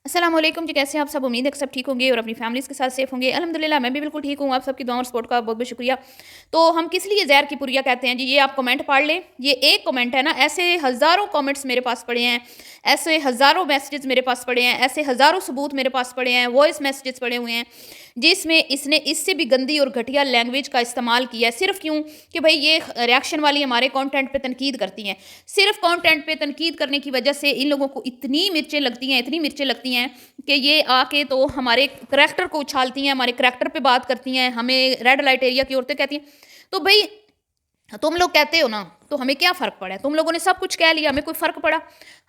अस्सलाम वालेकुम जी, कैसे हैं आप सब। उम्मीद है कि सब ठीक होंगे और अपनी फैमिलीज़ के साथ सेफ होंगे। अल्हम्दुलिल्लाह मैं भी बिल्कुल ठीक हूँ। आप सबकी दुआ और सपोर्ट का बहुत बहुत शुक्रिया। तो हम किस लिए ज़हर की पुरिया कहते हैं जी, ये आप कमेंट पढ़ लें। ये एक कमेंट है ना, ऐसे हज़ारों कमेंट्स मेरे पास पड़े हैं, ऐसे हज़ारों मैसेजेस मेरे पास पड़े हैं, ऐसे हज़ारों सबूत मेरे पास पड़े हैं, वॉइस मैसेजेस पड़े हुए हैं जिसमें इसने इससे भी गंदी और घटिया लैंग्वेज का इस्तेमाल किया है। सिर्फ क्यों कि भाई ये रिएक्शन वाली हमारे कंटेंट पे तनकीद करती हैं। सिर्फ कंटेंट पे तनकीद करने की वजह से इन लोगों को इतनी मिर्चें लगती हैं, इतनी मिर्चें लगती हैं कि ये आके तो हमारे करैक्टर को उछालती हैं, हमारे करैक्टर पे बात करती हैं, हमें रेड लाइट एरिया की औरतें कहती हैं। तो भई तुम लोग कहते हो ना, तो हमें क्या फ़र्क पड़ा है? तुम लोगों ने सब कुछ कह लिया, हमें कोई फ़र्क पड़ा?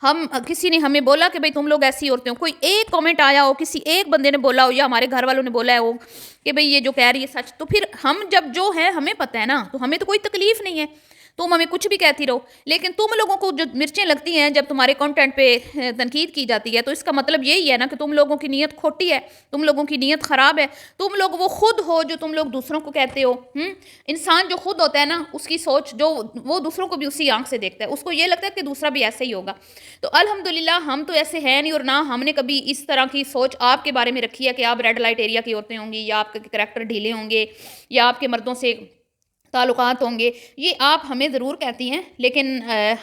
हम किसी ने हमें बोला कि भई तुम लोग ऐसी औरतें हो, कोई एक कमेंट आया हो, किसी एक बंदे ने बोला हो या हमारे घर वालों ने बोला है हो कि भई ये जो कह रही है सच, तो फिर हम जब जो है हमें पता है ना, तो हमें तो कोई तकलीफ़ नहीं है। तुम हमें कुछ भी कहती रहो, लेकिन तुम लोगों को जो मिर्चें लगती हैं जब तुम्हारे कंटेंट पे तनकीद की जाती है, तो इसका मतलब यही है ना कि तुम लोगों की नीयत खोटी है, तुम लोगों की नीयत ख़राब है। तुम लोग वो खुद हो जो तुम लोग दूसरों को कहते हो। इंसान जो खुद होता है ना, उसकी सोच जो वो दूसरों को भी उसी आंख से देखता है, उसको ये लगता है कि दूसरा भी ऐसे ही होगा। तो अल्हम्दुलिल्लाह हम तो ऐसे हैं नहीं, और ना हमने कभी इस तरह की सोच आपके बारे में रखी है कि आप रेड लाइट एरिया की औरतें होंगी, या आपके करैक्टर ढीले होंगे, या आपके मर्दों से ताल्लुकात होंगे। ये आप हमें ज़रूर कहती हैं, लेकिन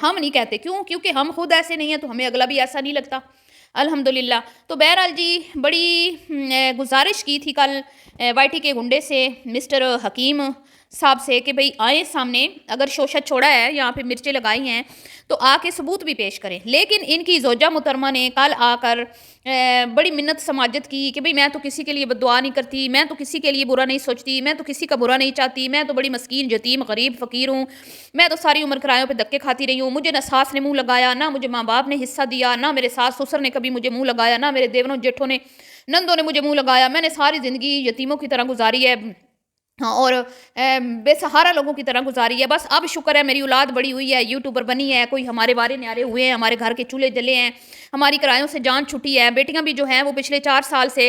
हम नहीं कहते। क्यों? क्योंकि हम खुद ऐसे नहीं हैं, तो हमें अगला भी ऐसा नहीं लगता। अल्हम्दुलिल्लाह। तो बहरहाल जी, बड़ी गुज़ारिश की थी कल वाईटी के गुंडे से, मिस्टर हकीम साहब से, कि भई आएँ सामने, अगर शोशत छोड़ा है, यहाँ पे मिर्चें लगाई हैं, तो आके सबूत भी पेश करें। लेकिन इनकी ज़ौजा मुहतरमा ने कल आकर बड़ी मिन्नत समाजत की कि भई मैं तो किसी के लिए बद्दुआ नहीं करती, मैं तो किसी के लिए बुरा नहीं सोचती, मैं तो किसी का बुरा नहीं चाहती, मैं तो बड़ी मस्कीन, यतीम, गरीब, फ़कीर हूँ, मैं तो सारी उम्र किरायों पे धक्के खाती रही हूँ, मुझे ना सास ने मुँह लगाया, ना मुझे माँ बाप ने हिस्सा दिया, ना मेरे सास ससुर ने कभी मुझे मुँह लगाया, ना मेरे देवरों जेठों ने, नंदों ने मुझे मुँह लगाया। मैंने सारी ज़िंदगी यतीमों की तरह गुजारी है। हाँ, और बेसहारा लोगों की तरह गुजारी है। बस अब शुक्र है मेरी औलाद बड़ी हुई है, यूट्यूबर बनी है, कोई हमारे वारे न्यारे हुए हैं, हमारे घर के चूल्हे जले हैं, हमारी किरायों से जान छुटी है। बेटियां भी जो हैं वो पिछले 4 साल से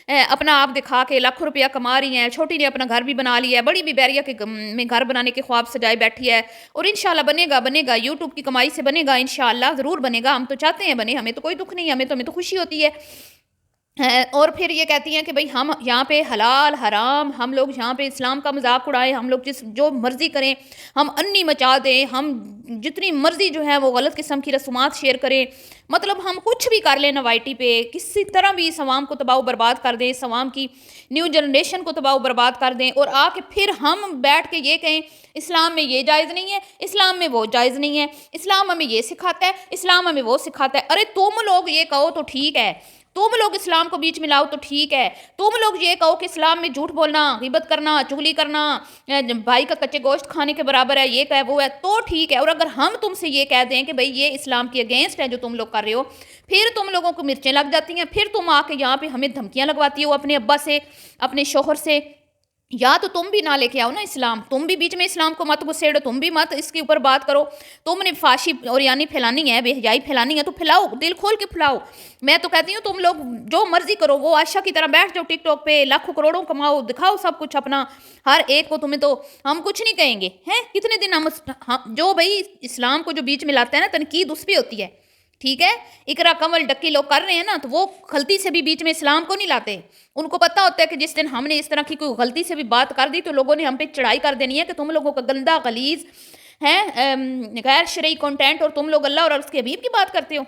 अपना आप दिखा के लाखों रुपया कमा रही हैं। छोटी ने अपना घर भी बना लिया है, बड़ी भी बैरिया के में घर बनाने के ख्वाब सजाए बैठी है, और इंशाल्लाह बनेगा, बनेगा, यूट्यूब की कमाई से बनेगा, इंशाल्लाह ज़रूर बनेगा। हम तो चाहते हैं बने, हमें तो कोई दुख नहीं है, हमें तो खुशी होती है। और फिर ये कहती हैं कि भाई हम यहाँ पे हलाल हराम, हम लोग यहाँ पे इस्लाम का मजाक उड़ाएं, हम लोग जिस जो मर्ज़ी करें, हम अन्नी मचा दें, हम जितनी मर्ज़ी जो है वो गलत किस्म की रसूमात शेयर करें, मतलब हम कुछ भी कर लें नवाइटी पे, किसी तरह भी इस अवाम को तबाह बर्बाद कर दें, इस अवाम की न्यू जनरेशन को तबाह बर्बाद कर दें, और आके फिर हम बैठ के ये कहें इस्लाम में ये जायज़ नहीं है, इस्लाम में वो जायज़ नहीं है, इस्लाम हमें ये सिखाता है, इस्लाम हमें वो सिखाता है। अरे तुम लोग ये कहो तो ठीक है, तुम लोग इस्लाम को बीच में लाओ तो ठीक है, तुम लोग ये कहो कि इस्लाम में झूठ बोलना, गिबत करना, चुगली करना भाई का कच्चे गोश्त खाने के बराबर है, ये कह वो है, तो ठीक है। और अगर हम तुमसे ये कह दें कि भाई ये इस्लाम के अगेंस्ट है जो तुम लोग कर रहे हो, फिर तुम लोगों को मिर्चें लग जाती हैं, फिर तुम आके यहाँ पे हमें धमकियां लगवाती हो अपने अब्बा से, अपने शोहर से। या तो तुम भी ना लेके आओ ना इस्लाम, तुम भी बीच में इस्लाम को मत घुसेड़ो, तुम भी मत इसके ऊपर बात करो। तुमने फाशी और यानी फैलानी है, बेहयाई फैलानी है, तो फैलाओ, दिल खोल के फैलाओ। मैं तो कहती हूँ तुम लोग जो मर्जी करो, वो आशा की तरह बैठ जाओ टिकटॉक पे, लाखों करोड़ों कमाओ, दिखाओ सब कुछ अपना, हर एक को। तुम्हें तो हम कुछ नहीं कहेंगे हैं, कितने दिन हम जो भाई इस्लाम को जो बीच में लाते हैं ना, तनकीद उस पर होती है, ठीक है। इकरा कमल डक्की लोग कर रहे हैं ना, तो वो गलती से भी बीच में इस्लाम को नहीं लाते। उनको पता होता है कि जिस दिन हमने इस तरह की कोई गलती से भी बात कर दी, तो लोगों ने हम पे चढ़ाई कर देनी है कि तुम लोगों का गंदा गलीज है, गैर शरई कंटेंट, और तुम लोग अल्लाह और उसके हबीब की बात करते हो।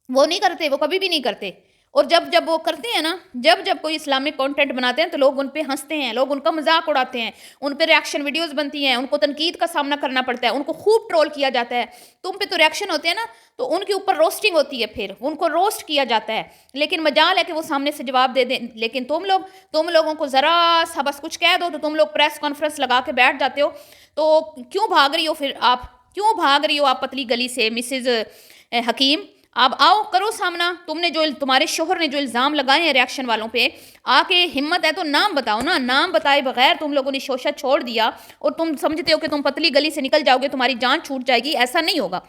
वो नहीं करते, वो कभी भी नहीं करते। और जब जब वो करते हैं ना, जब जब कोई इस्लामिक कंटेंट बनाते हैं, तो लोग उन पे हंसते हैं, लोग उनका मजाक उड़ाते हैं, उन पे रिएक्शन वीडियोस बनती हैं, उनको तनकीद का सामना करना पड़ता है, उनको खूब ट्रोल किया जाता है। तुम पे तो रिएक्शन होते हैं ना, तो उनके ऊपर रोस्टिंग होती है, फिर उनको रोस्ट किया जाता है, लेकिन मजाल है कि वो सामने से जवाब दे दें। लेकिन तुम लोगों को ज़रा सा बस कुछ कह दो, तो तुम लोग प्रेस कॉन्फ्रेंस लगा के बैठ जाते हो। तो क्यों भाग रही हो फिर आप, क्यों भाग रही हो आप पतली गली से मिसेज हकीम? आप आओ, करो सामना। तुमने जो तुम्हारे शोहर ने जो इल्ज़ाम लगाए हैं रिएक्शन वालों पे, आके हिम्मत है तो नाम बताओ ना। नाम बताए बगैर तुम लोगों ने शोशा छोड़ दिया, और तुम समझते हो कि तुम पतली गली से निकल जाओगे, तुम्हारी जान छूट जाएगी। ऐसा नहीं होगा।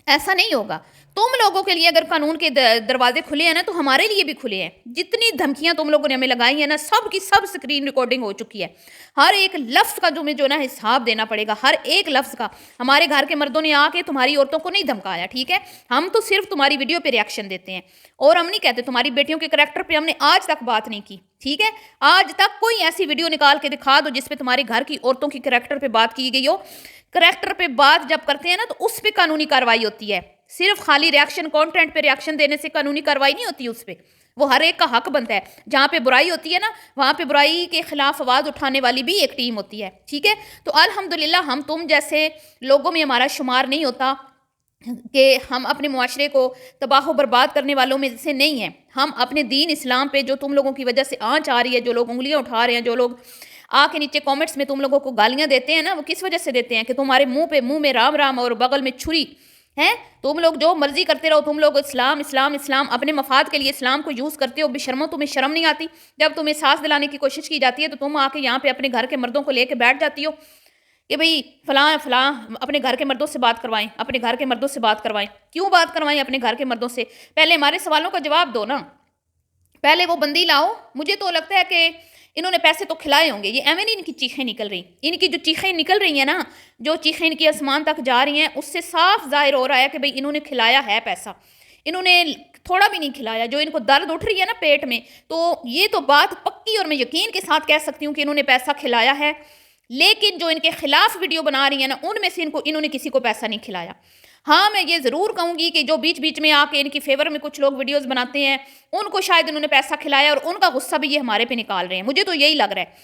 ऐसा नहीं होगा। तुम लोगों के लिए अगर कानून के दरवाजे खुले हैं ना, तो हमारे लिए भी खुले हैं। जितनी धमकियां तुम लोगों ने हमें लगाई हैं ना, सब की सब स्क्रीन रिकॉर्डिंग हो चुकी है। हर एक लफ्ज़ का तुम्हें जो ना हिसाब देना पड़ेगा, हर एक लफ्ज़ का। हमारे घर के मर्दों ने आके तुम्हारी औरतों को नहीं धमकाया, ठीक है। हम तो सिर्फ तुम्हारी वीडियो पे रिएक्शन देते हैं, और हम नहीं कहते तुम्हारी बेटियों के करैक्टर पे हमने आज तक बात नहीं की, ठीक है। आज तक कोई ऐसी वीडियो निकाल के दिखा दो जिसपे तुम्हारे घर की औरतों की करैक्टर पे बात की गई हो। करैक्टर पे बात जब करते हैं ना, तो उस पर कानूनी कार्रवाई होती है। सिर्फ खाली रिएक्शन, कंटेंट पे रिएक्शन देने से कानूनी कार्रवाई नहीं होती उस पर। वो हर एक का हक बनता है। जहाँ पे बुराई होती है ना, वहाँ पे बुराई के खिलाफ आवाज़ उठाने वाली भी एक टीम होती है, ठीक है। तो अल्हम्दुलिल्लाह हम तुम जैसे लोगों में हमारा शुमार नहीं होता कि हम अपने मुआशरे को तबाह बर्बाद करने वालों में से नहीं हैं। हम अपने दीन इस्लाम पे जो तुम लोगों की वजह से आँच आ रही है, जो लोग उंगलियाँ उठा रहे हैं, जो लोग आके नीचे कमेंट्स में तुम लोगों को गालियाँ देते हैं ना, वो किस वजह से देते हैं कि तुम्हारे मुंह में राम राम और बगल में छुरी हैं। तुम लोग जो मर्जी करते रहो, तुम लोग इस्लाम इस्लाम इस्लाम अपने मफाद के लिए इस्लाम को यूज़ करते हो। बेशर्मो, तुम्हें शर्म नहीं आती? जब तुम्हें सांस दिलाने की कोशिश की जाती है तो तुम आके यहाँ पे अपने घर के मर्दों को लेके बैठ जाती हो कि भाई फलां फलां अपने घर के मर्दों से बात करवाएं, अपने घर के मर्दों से बात करवाएं। क्यों बात करवाएं अपने घर के मर्दों से? पहले हमारे सवालों का जवाब दो ना। पहले वो बंदी लाओ। मुझे तो लगता है कि इन्होंने पैसे तो खिलाए होंगे। ये एवं नहीं इनकी चीखें निकल रही। इनकी जो चीखें निकल रही हैं ना, जो चीखें इनकी आसमान तक जा रही हैं, उससे साफ जाहिर हो रहा है कि भाई इन्होंने खिलाया है पैसा। इन्होंने थोड़ा भी नहीं खिलाया। जो इनको दर्द उठ रही है ना पेट में, तो ये तो बात पक्की और मैं यकीन के साथ कह सकती हूँ कि इन्होंने पैसा खिलाया है। लेकिन जो इनके खिलाफ वीडियो बना रही है ना, उनमें से इन्होंने किसी को पैसा नहीं खिलाया। हाँ, मैं ये ज़रूर कहूँगी कि जो बीच बीच में आके इनकी फेवर में कुछ लोग वीडियोस बनाते हैं, उनको शायद इन्होंने पैसा खिलाया और उनका गुस्सा भी ये हमारे पे निकाल रहे हैं। मुझे तो यही लग रहा है,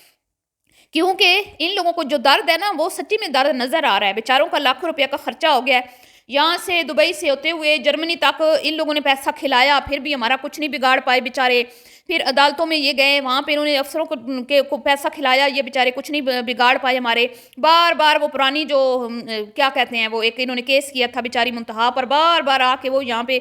क्योंकि इन लोगों को जो दर्द है ना, वो सच्ची में दर्द नज़र आ रहा है। बेचारों का लाखों रुपया का खर्चा हो गया है। यहाँ से दुबई से होते हुए जर्मनी तक इन लोगों ने पैसा खिलाया, फिर भी हमारा कुछ नहीं बिगाड़ पाए बेचारे। फिर अदालतों में ये गए, वहाँ पे इन्होंने अफसरों को पैसा खिलाया, ये बेचारे कुछ नहीं बिगाड़ पाए हमारे। बार बार वो पुरानी जो क्या कहते हैं, वो एक इन्होंने केस किया था बेचारी मुंतहा पर, बार बार आके वो यहाँ पे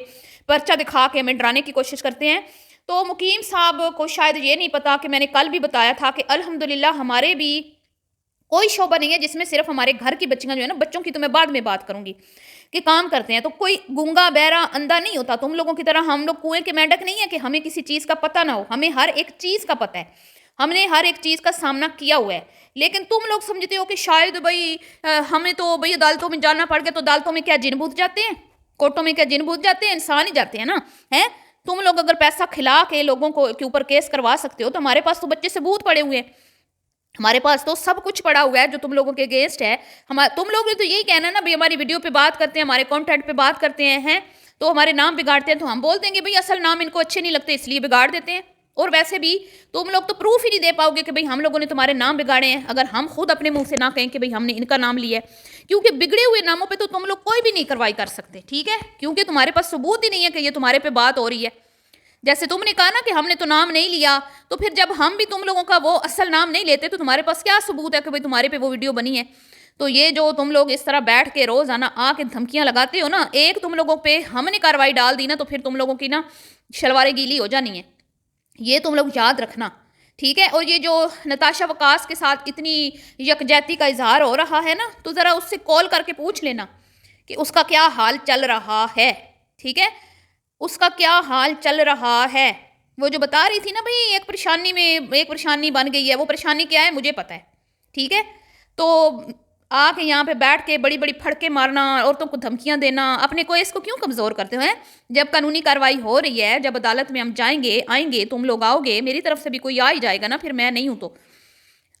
पर्चा दिखा के हमें डराने की कोशिश करते हैं। तो मुकीम साहब को शायद ये नहीं पता कि मैंने कल भी बताया था कि अल्हम्दुलिल्लाह हमारे भी कोई शोबा नहीं है जिसमें सिर्फ हमारे घर की बच्चियां जो है ना, बच्चों की तो मैं बाद में बात करूंगी, कि काम करते हैं। तो कोई गूंगा बहरा अंधा नहीं होता। तुम लोगों की तरह हम लोग कुएं के मेंढक नहीं है कि हमें किसी चीज़ का पता ना हो। हमें हर एक चीज़ का पता है, हमने हर एक चीज़ का सामना किया हुआ है। लेकिन तुम लोग समझते हो कि शायद भाई हमें तो भाई अदालतों में जाना पड़ गया, तो अदालतों में क्या जिन बूझ जाते हैं? कोर्टों में क्या जिन बूझ जाते हैं? इंसान ही जाते हैं ना, है। तुम लोग अगर पैसा खिला के लोगों को के ऊपर केस करवा सकते हो, तो हमारे पास तो बच्चे सबूत पड़े हुए हैं। हमारे पास तो सब कुछ पड़ा हुआ है जो तुम लोगों के अगेंस्ट है। तुम लोग ने तो यही कहना ना, भाई हमारी वीडियो पे बात करते हैं, हमारे कंटेंट पे बात करते हैं तो हमारे नाम बिगाड़ते हैं। तो हम बोल देंगे भाई असल नाम इनको अच्छे नहीं लगते इसलिए बिगाड़ देते हैं। और वैसे भी तुम लोग तो प्रूफ ही नहीं दे पाओगे कि भाई हम लोगों ने तुम्हारे नाम बिगाड़े हैं, अगर हम खुद अपने मुंह से ना कहें कि भाई हमने इनका नाम लिया है। क्योंकि बिगड़े हुए नामों पे तो तुम लोग कोई भी नहीं कार्रवाई कर सकते, ठीक है, क्योंकि तुम्हारे पास सबूत ही नहीं है कि ये तुम्हारे पे बात हो रही है। जैसे तुमने कहा ना कि हमने तो नाम नहीं लिया, तो फिर जब हम भी तुम लोगों का वो असल नाम नहीं लेते, तो तुम्हारे पास क्या सबूत है कि भाई तुम्हारे पे वो वीडियो बनी है? तो ये जो तुम लोग इस तरह बैठ के रोज़ाना आके धमकियां लगाते हो ना, एक तुम लोगों पे हमने कार्रवाई डाल दी ना, तो फिर तुम लोगों की ना शलवारें गीली हो जानी है। ये तुम लोग याद रखना, ठीक है। और ये जो नताशा वकास के साथ इतनी यकजहती का इजहार हो रहा है ना, तो ज़रा उससे कॉल करके पूछ लेना कि उसका क्या हाल चल रहा है, ठीक है, उसका क्या हाल चल रहा है। वो जो बता रही थी ना भाई एक परेशानी में एक परेशानी बन गई है, वो परेशानी क्या है मुझे पता है, ठीक है। तो आके यहाँ पे बैठ के बड़ी बड़ी फड़के मारना, औरतों को धमकियाँ देना, अपने को इसको क्यों कमज़ोर करते हैं? जब कानूनी कार्रवाई हो रही है, जब अदालत में हम जाएंगे आएंगे, तुम लोग आओगे, मेरी तरफ से भी कोई आ ही जाएगा ना, फिर मैं नहीं हूँ तो।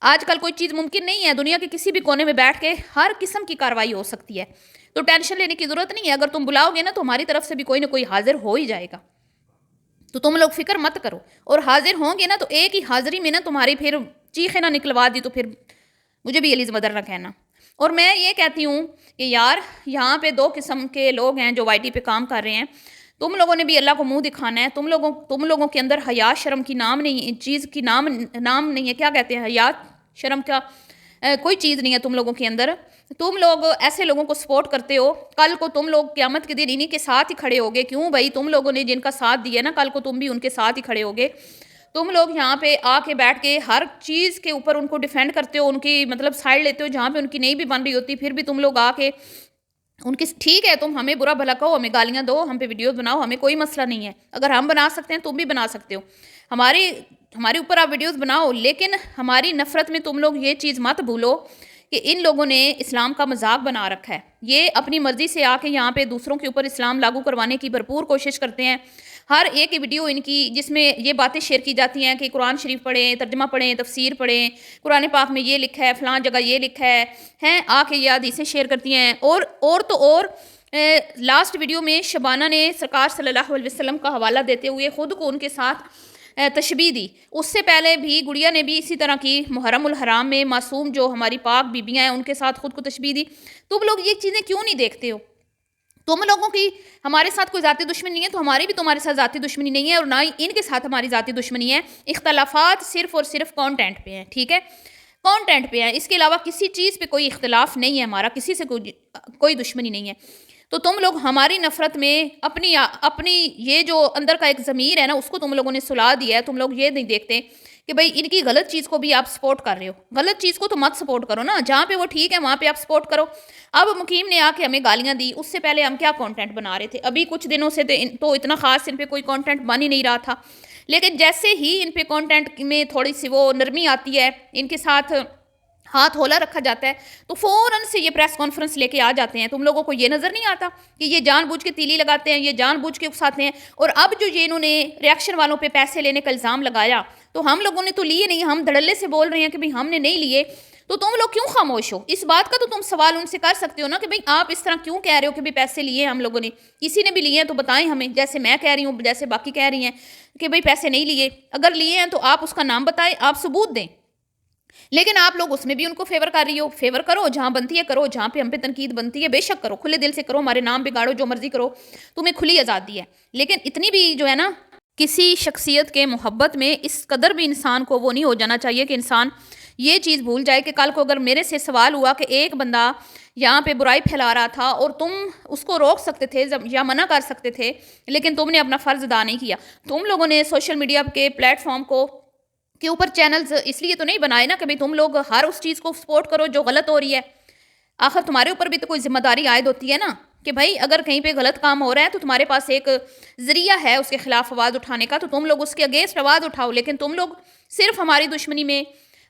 आजकल कोई चीज़ मुमकिन नहीं है, दुनिया के किसी भी कोने में बैठ के हर किस्म की कार्रवाई हो सकती है। तो टेंशन लेने की ज़रूरत नहीं है। अगर तुम बुलाओगे ना, तो हमारी तरफ से भी कोई ना कोई हाजिर हो ही जाएगा। तो तुम लोग फिक्र मत करो। और हाजिर होंगे ना, तो एक ही हाजिरी में ना तुम्हारी फिर चीखें ना निकलवा दी, तो फिर मुझे भी एलिज़ मदर ना कहना। और मैं ये कहती हूँ कि यार यहाँ पे दो किस्म के लोग हैं जो वाईटी पे काम कर रहे हैं। तुम लोगों ने भी अल्लाह को मुंह दिखाना है। तुम लोगों के अंदर हया शर्म की नाम नहीं, चीज़ की नाम नहीं है, क्या कहते हैं, हया शर्म का कोई चीज़ नहीं है तुम लोगों के अंदर। तुम लोग ऐसे लोगों को सपोर्ट करते हो, कल को तुम लोग क़यामत के दिन इन्हीं के साथ ही खड़े होगे। क्यों भाई? तुम लोगों ने जिनका साथ दिया ना, कल को तुम भी उनके साथ ही खड़े होगे। तुम लोग यहाँ पे आके बैठ के हर चीज़ के ऊपर उनको डिफेंड करते हो, उनकी मतलब साइड लेते हो जहाँ पे उनकी नहीं भी बन रही होती, फिर भी तुम लोग आके ان کی ٹھیک ہے تم ہمیں برا بھلا کہو, ہمیں گالیاں دو, ہم پہ ویڈیوز بناؤ, ہمیں کوئی مسئلہ نہیں ہے. اگر ہم بنا سکتے ہیں تم بھی بنا سکتے ہو, ہمارے اوپر آپ ویڈیوز بناؤ, لیکن ہماری نفرت میں تم لوگ یہ چیز مت بھولو کہ ان لوگوں نے اسلام کا مذاق بنا رکھا ہے. یہ اپنی مرضی سے آ کے یہاں پہ دوسروں کے اوپر اسلام لاگو کروانے کی بھرپور کوشش کرتے ہیں. ہر ایک ویڈیو ان کی جس میں یہ باتیں شیئر کی جاتی ہیں کہ قرآن شریف پڑھیں, ترجمہ پڑھیں, تفسیر پڑھیں, قرآن پاک میں یہ لکھا ہے, فلاں جگہ یہ لکھا ہے, ہیں آ کے یہ حدیثیں شیئر کرتی ہیں. اور لاسٹ ویڈیو میں شبانہ نے سرکار صلی اللہ علیہ وسلم کا حوالہ دیتے ہوئے خود کو ان کے ساتھ تشبیہ دی. اس سے پہلے بھی گڑیا نے بھی اسی طرح کی محرم الحرام میں معصوم جو ہماری پاک بیبیاں ہیں ان کے ساتھ خود کو تشبیہ دی. تم لوگ یہ چیزیں کیوں نہیں دیکھتے ہو؟ تم لوگوں کی ہمارے ساتھ کوئی ذاتی دشمنی نہیں ہے, تو ہماری بھی تمہارے ساتھ ذاتی دشمنی نہیں ہے, اور نہ ہی ان کے ساتھ ہماری ذاتی دشمنی ہے. اختلافات صرف اور صرف کانٹینٹ پہ ہیں, ٹھیک ہے, کانٹینٹ پہ ہیں, اس کے علاوہ کسی چیز پہ کوئی اختلاف نہیں ہے ہمارا, کسی سے کوئی دشمنی نہیں ہے. تو تم لوگ ہماری نفرت میں اپنی یہ جو اندر کا ایک ضمیر ہے نا, اس کو تم لوگوں نے سلا دیا ہے. تم لوگ یہ نہیں دیکھتے کہ بھائی ان کی غلط چیز کو بھی آپ سپورٹ کر رہے ہو. غلط چیز کو تو مت سپورٹ کرو نا, جہاں پہ وہ ٹھیک ہے وہاں پہ آپ سپورٹ کرو. اب مقیم نے آ کے ہمیں گالیاں دی, اس سے پہلے ہم کیا کانٹینٹ بنا رہے تھے؟ ابھی کچھ دنوں سے تو اتنا خاص ان پہ کوئی کانٹینٹ بن ہی نہیں رہا تھا, لیکن جیسے ہی ان پہ کانٹینٹ میں تھوڑی سی وہ نرمی آتی ہے, ان کے ساتھ ہاتھ ہولا رکھا جاتا ہے, تو فوراً سے یہ پریس کانفرنس لے کے آ جاتے ہیں. تم لوگوں کو یہ نظر نہیں آتا کہ یہ جان بوجھ کے تیلی لگاتے ہیں, یہ جان بوجھ کے اکساتے ہیں. اور اب جو یہ انہوں نے ریاکشن والوں پہ پیسے لینے کا الزام لگایا, تو ہم لوگوں نے تو لیے نہیں, ہم دھڑلے سے بول رہے ہیں کہ بھئی ہم نے نہیں لیے. تو تم لوگ کیوں خاموش ہو؟ اس بات کا تو تم سوال ان سے کر سکتے ہو نا کہ بھئی آپ اس طرح کیوں کہہ رہے ہو کہ بھئی پیسے لیے ہم لوگوں نے؟ کسی نے بھی لیے ہیں تو بتائیں ہمیں, جیسے میں کہہ رہی ہوں, جیسے باقی کہہ رہی ہیں کہ بھئی پیسے نہیں لیے. اگر لیے ہیں تو آپ اس کا نام بتائیں, آپ ثبوت دیں. لیکن آپ لوگ اس میں بھی ان کو فیور کر رہی ہو. فیور کرو, جہاں بنتی ہے کرو, جہاں پہ ہم پہ تنقید بنتی ہے بے شک کرو, کھلے دل سے کرو, ہمارے نام بگاڑو, جو مرضی کرو, تمہیں کھلی آزادی ہے. لیکن اتنی بھی جو ہے نا, کسی شخصیت کے محبت میں اس قدر بھی انسان کو وہ نہیں ہو جانا چاہیے کہ انسان یہ چیز بھول جائے کہ کل کو اگر میرے سے سوال ہوا کہ ایک بندہ یہاں پہ برائی پھیلا رہا تھا اور تم اس کو روک سکتے تھے یا منع کر سکتے تھے, لیکن تم نے اپنا فرض ادا نہیں کیا. تم لوگوں نے سوشل میڈیا کے پلیٹ فارم کے اوپر چینلز اس لیے تو نہیں بنائے نا کہ بھئی تم لوگ ہر اس چیز کو سپورٹ کرو جو غلط ہو رہی ہے. آخر تمہارے اوپر بھی تو کوئی ذمہ داری عائد ہوتی ہے نا کہ بھائی اگر کہیں پہ غلط کام ہو رہا ہے تو تمہارے پاس ایک ذریعہ ہے اس کے خلاف آواز اٹھانے کا, تو تم لوگ اس کے اگینسٹ آواز اٹھاؤ. لیکن تم لوگ صرف ہماری دشمنی میں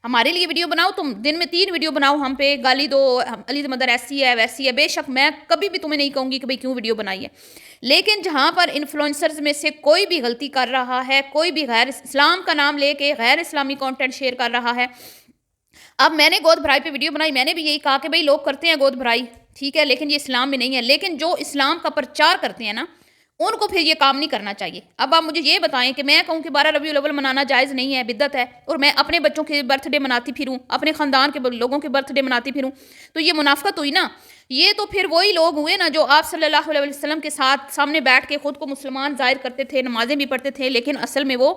ہمارے لیے ویڈیو بناؤ, تم دن میں 3 ویڈیو بناؤ, ہم پہ گالی دو, علی مدر ایسی ہے ویسی ہے. بے شک میں کبھی بھی تمہیں نہیں کہوں گی کہ بھئی کیوں ویڈیو بنائی ہے, لیکن جہاں پر انفلوئنسرز میں سے کوئی بھی غلطی کر رہا ہے, کوئی بھی غیر اسلام کا نام لے کے غیر اسلامی کانٹینٹ شیئر کر رہا ہے. اب میں نے گود بھرائی پہ ویڈیو بنائی, میں نے بھی یہی کہا کہ بھئی لوگ کرتے ہیں گود بھرائی, ٹھیک ہے, لیکن یہ اسلام میں نہیں ہے. لیکن جو اسلام کا پرچار کرتے ہیں نا, ان کو پھر یہ کام نہیں کرنا چاہیے. اب آپ مجھے یہ بتائیں کہ میں کہوں کہ 12 ربیع الاول منانا جائز نہیں ہے, بدعت ہے, اور میں اپنے بچوں کے برتھ ڈے مناتی پھروں, اپنے خاندان کے لوگوں کے برتھ ڈے مناتی پھروں, تو یہ منافقت ہوئی نا. یہ تو پھر وہی لوگ ہوئے نا جو آپ صلی اللہ علیہ وسلم کے ساتھ سامنے بیٹھ کے خود کو مسلمان ظاہر کرتے تھے, نمازیں بھی پڑھتے تھے, لیکن اصل میں وہ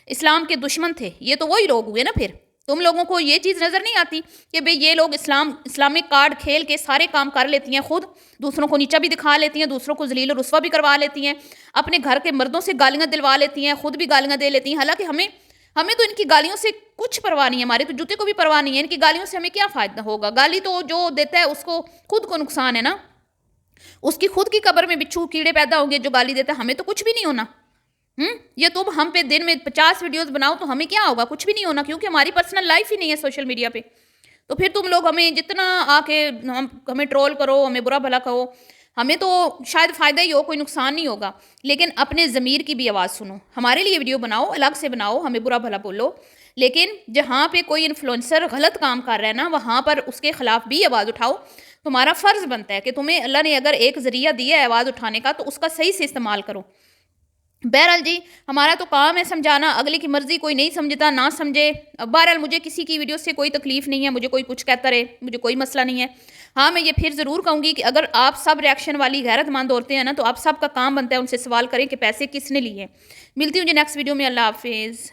اسلام کے دشمن تھے. یہ تو وہی لوگ ہوئے نا. پھر تم لوگوں کو یہ چیز نظر نہیں آتی کہ بھئی یہ لوگ اسلامک کارڈ کھیل کے سارے کام کر لیتی ہیں, خود دوسروں کو نیچا بھی دکھا لیتی ہیں, دوسروں کو ذلیل و رسوا بھی کروا لیتی ہیں, اپنے گھر کے مردوں سے گالیاں دلوا لیتی ہیں, خود بھی گالیاں دے لیتی ہیں. حالانکہ ہمیں تو ان کی گالیوں سے کچھ پرواہ نہیں ہے, ہمارے تو جوتے کو بھی پرواہ نہیں ہے. ان کی گالیوں سے ہمیں کیا فائدہ ہوگا؟ گالی تو جو دیتا ہے اس کو خود کو نقصان ہے نا, اس کی خود کی قبر میں بچھو کیڑے پیدا ہوں گے جو گالی دیتا ہے, ہمیں تو کچھ بھی نہیں ہونا. یہ تم ہم پہ دن میں 50 ویڈیوز بناؤ تو ہمیں کیا ہوگا؟ کچھ بھی نہیں ہونا, کیونکہ ہماری پرسنل لائف ہی نہیں ہے سوشل میڈیا پہ. تو پھر تم لوگ ہمیں جتنا آ کے ہمیں ٹرول کرو, ہمیں برا بھلا کہو, ہمیں تو شاید فائدہ ہی ہو, کوئی نقصان نہیں ہوگا. لیکن اپنے ضمیر کی بھی آواز سنو, ہمارے لیے ویڈیو بناؤ, الگ سے بناؤ, ہمیں برا بھلا بولو, لیکن جہاں پہ کوئی انفلوئنسر غلط کام کر رہا ہے نا, وہاں پر اس کے خلاف بھی آواز اٹھاؤ. تمہارا فرض بنتا ہے کہ تمہیں اللہ نے اگر ایک ذریعہ دیا ہے آواز اٹھانے کا, تو اس کا صحیح سے استعمال کرو. بہرحال جی, ہمارا تو کام ہے سمجھانا, اگلے کی مرضی کوئی نہیں سمجھتا نہ سمجھے. بہرحال مجھے کسی کی ویڈیو سے کوئی تکلیف نہیں ہے, مجھے کوئی کچھ کہتا رہے, مجھے کوئی مسئلہ نہیں ہے. ہاں میں یہ پھر ضرور کہوں گی کہ اگر آپ سب ریاکشن والی غیرت مند عورتیں ہیں نا, تو آپ سب کا کام بنتا ہے ان سے سوال کریں کہ پیسے کس نے لیے. ملتی ہوں جی نیکسٹ ویڈیو میں. اللہ حافظ.